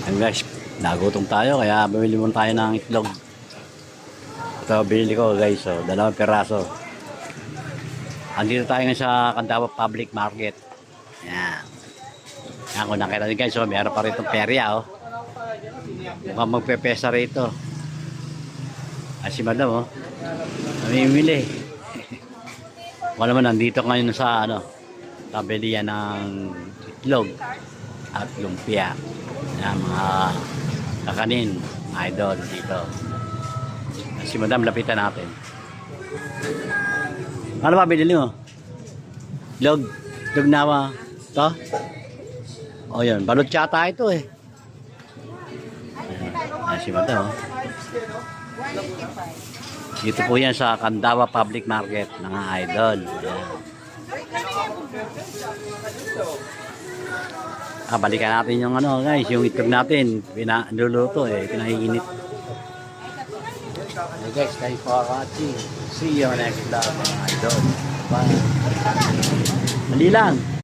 Ayan guys, nagutom tayo kaya bumili muna tayo ng itlog. Ito binili ko guys, so, 2 piraso. Andito tayo ngayon sa Candaba Public Market. Yan. Yan, kung nakita nyo guys, so, meron pa rito perya. Oh. Mukhang magpepesa rito. Ay si madam, oh. Namimili. Wala naman, nandito ngayon sa tabelian ng itlog at lumpia. Yan, mga kakanin, idol dito. Si madam, lapitan natin. Ano ba binili mo? Itlog na ito? O yun, balot yata ito eh. Ayan, si madam, oh. Dito po yan sa Candaba Public Market, mga idol. Balikan natin yung guys, yung itlog natin. Pinaluluto eh, pinainit. Okay guys, thanks for watching. See you next vlog, mga idol. Bye. Mali lang.